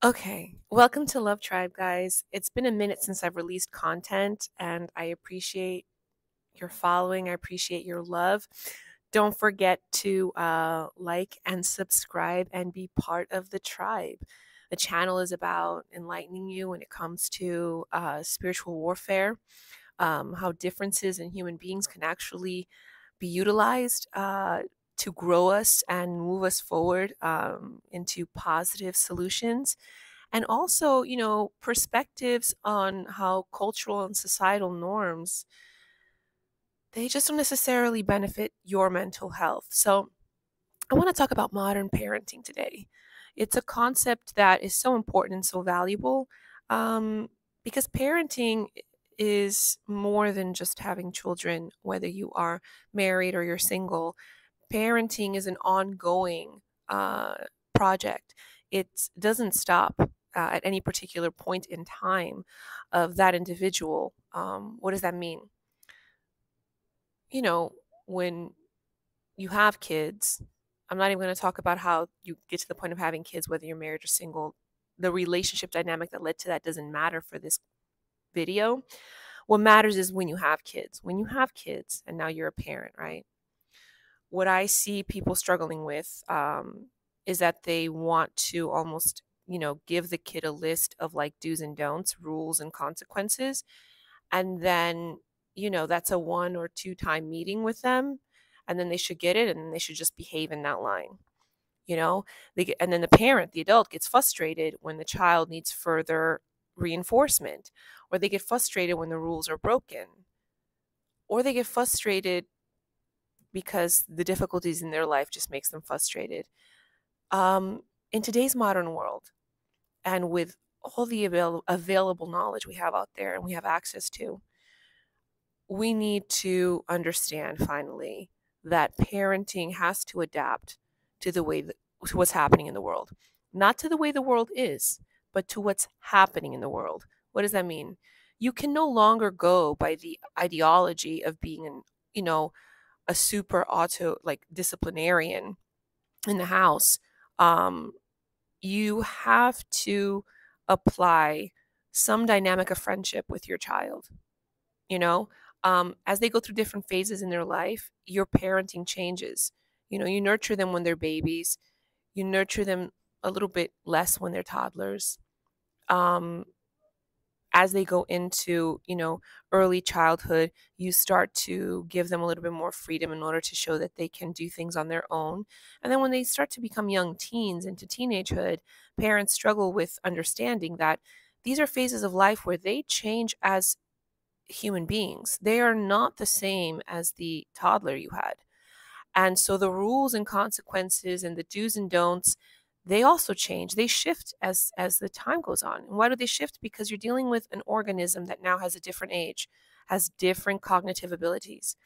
Okay, welcome to Love Tribe, guys. It's been a minute since I've released content, and I appreciate your following. I appreciate your love. Don't forget to like and subscribe and be part of the tribe. The channel is about enlightening you when it comes to spiritual warfare, how differences in human beings can actually be utilized to grow us and move us forward into positive solutions, and also, perspectives on how cultural and societal norms, they just don't necessarily benefit your mental health. So I want to talk about modern parenting today. It's a concept that is so important and so valuable, um, because parenting is more than just having children, whether you are married or you're single. Parenting is an ongoing uh, project. It doesn't stop at any particular point in time of that individual. What does that mean? You know, when you have kids, I'm not even going to talk about how you get to the point of having kids, whether you're married or single. The relationship dynamic that led to that doesn't matter for this video. What matters is when you have kids. When you have kids and now you're a parent, right? What I see people struggling with is that they want to almost, give the kid a list of like do's and don'ts, rules and consequences. And then, that's a 1 or 2 time meeting with them. And then they should get it and then they should just behave in that line. You know, and then the parent, the adult, gets frustrated when the child needs further reinforcement, or they get frustrated when the rules are broken, or they get frustrated because the difficulties in their life just makes them frustrated. In today's modern world, and with all the available knowledge we have out there and we have access to, we need to understand finally that parenting has to adapt to to what's happening in the world, not to the way the world is, but to what's happening in the world. What does that mean? You can no longer go by the ideology of being you know, a super auto like disciplinarian in the house. um, you have to apply some dynamic of friendship with your child. You know, as they go through different phases in their life, your parenting changes. You nurture them when they're babies, you nurture them a little bit less when they're toddlers. Um, as they go into, early childhood, you start to give them a little bit more freedom in order to show that they can do things on their own. And then when they start to become young teens into teenagehood, parents struggle with understanding that these are phases of life where they change as human beings. They are not the same as the toddler you had. And so the rules and consequences and the do's and don'ts, they also change. They shift as the time goes on. And why do they shift? Because you're dealing with an organism that now has a different age, has different cognitive abilities.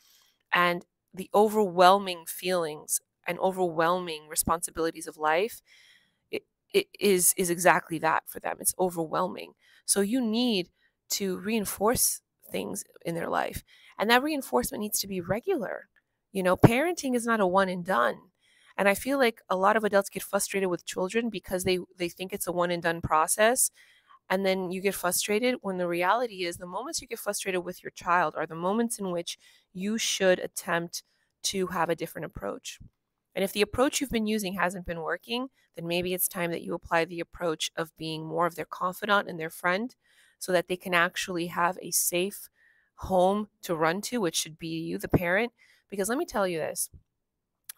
And the overwhelming feelings and overwhelming responsibilities of life, it, it is exactly that for them. It's overwhelming. So you need to reinforce things in their life. And that reinforcement needs to be regular. Parenting is not a one and done. And I feel like a lot of adults get frustrated with children because they think it's a one and done process. And then you get frustrated when the reality is the moments you get frustrated with your child are the moments in which you should attempt to have a different approach. And if the approach you've been using hasn't been working, then maybe it's time that you apply the approach of being more of their confidant and their friend so that they can actually have a safe home to run to, which should be you, the parent. Because let me tell you this,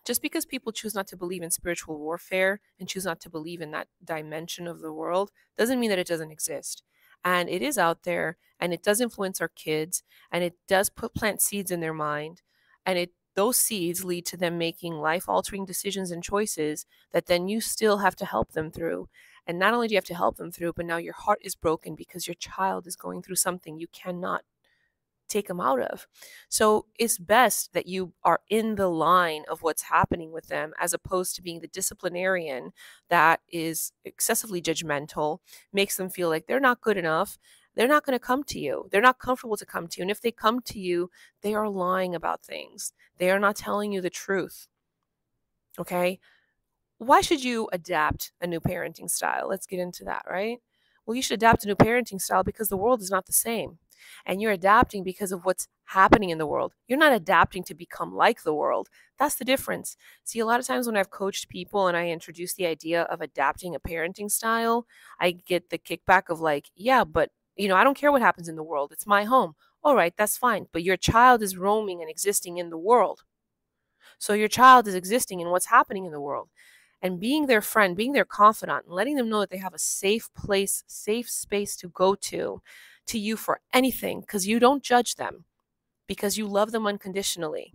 just because people choose not to believe in spiritual warfare and choose not to believe in that dimension of the world doesn't mean that it doesn't exist. And it is out there, and it does influence our kids, and it does plant seeds in their mind, and those seeds lead to them making life altering decisions and choices that then you still have to help them through. And not only do you have to help them through, but now your heart is broken because your child is going through something you cannot take them out of. So it's best that you are in the line of what's happening with them as opposed to being the disciplinarian that is excessively judgmental, makes them feel like they're not good enough. They're not going to come to you. They're not comfortable to come to you. And if they come to you, they are lying about things. They are not telling you the truth. Okay? why should you adapt a new parenting style? Let's get into that, right? Well, you should adapt a new parenting style because the world is not the same. And you're adapting because of what's happening in the world. You're not adapting to become like the world. That's the difference. See, a lot of times when I've coached people and I introduce the idea of adapting a parenting style, I get the kickback of like, yeah, but I don't care what happens in the world. It's my home. All right, that's fine. But your child is roaming and existing in the world. So your child is existing in what's happening in the world. And being their friend, being their confidant, and letting them know that they have a safe place, safe space to go to you for anything, because you don't judge them, because you love them unconditionally.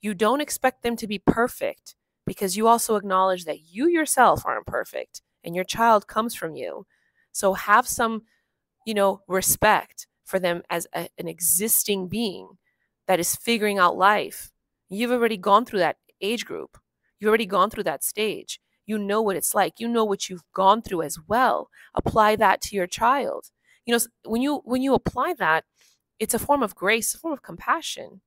You don't expect them to be perfect, because you also acknowledge that you yourself aren't perfect and your child comes from you. So have some, respect for them as an existing being that is figuring out life. You've already gone through that age group. You've already gone through that stage. You know what it's like. You know what you've gone through as well. Apply that to your child. When you apply that, it's a form of grace, a form of compassion.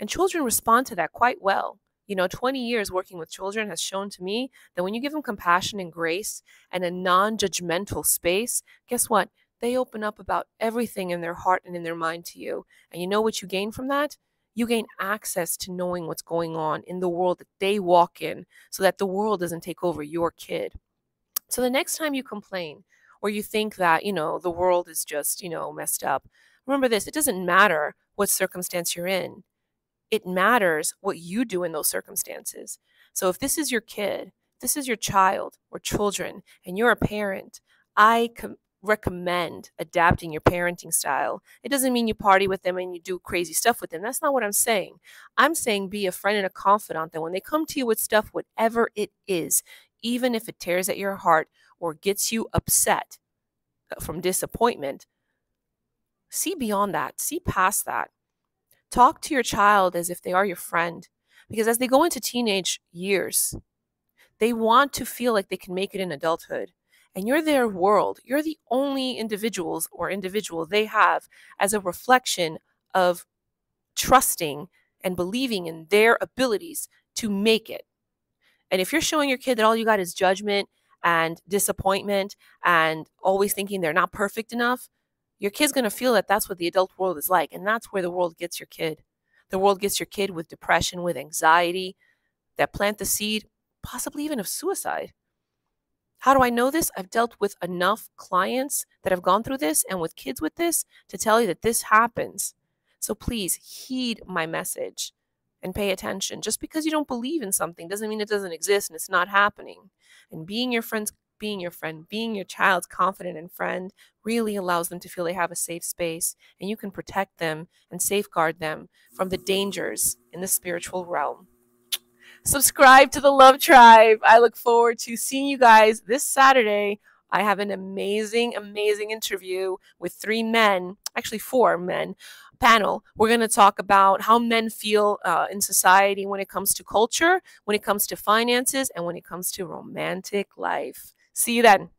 And children respond to that quite well. 20 years working with children has shown to me that when you give them compassion and grace and a non-judgmental space, guess what? They open up about everything in their heart and in their mind to you. And you know what you gain from that? You gain access to knowing what's going on in the world that they walk in, so that the world doesn't take over your kid. So the next time you complain or you think that, the world is just, messed up, remember this: it doesn't matter what circumstance you're in. It matters what you do in those circumstances. So if this is your kid, this is your child or children, and you're a parent, I recommend adapting your parenting style. It doesn't mean you party with them and you do crazy stuff with them. That's not what I'm saying. I'm saying be a friend and a confidant, that when they come to you with stuff, whatever it is, even if it tears at your heart or gets you upset from disappointment, see beyond that, see past that. Talk to your child as if they are your friend, because as they go into teenage years, they want to feel like they can make it in adulthood. And you're their world. You're the only individual they have as a reflection of trusting and believing in their abilities to make it. And if you're showing your kid that all you got is judgment and disappointment and always thinking they're not perfect enough, your kid's going to feel that that's what the adult world is like. And that's where the world gets your kid. The world gets your kid with depression, with anxiety, that plant the seed, possibly even of suicide. How do I know this? I've dealt with enough clients that have gone through this and with kids with this to tell you that this happens. So please heed my message and pay attention. Just because you don't believe in something doesn't mean it doesn't exist and it's not happening. And being your friend, being your child's confidant and friend really allows them to feel they have a safe space, and you can protect them and safeguard them from the dangers in the spiritual realm. Subscribe to the Love Tribe. I look forward to seeing you guys this Saturday. I have an amazing, amazing interview with 3 men, actually 4 men, panel. We're going to talk about how men feel in society when it comes to culture, when it comes to finances, and when it comes to romantic life. See you then.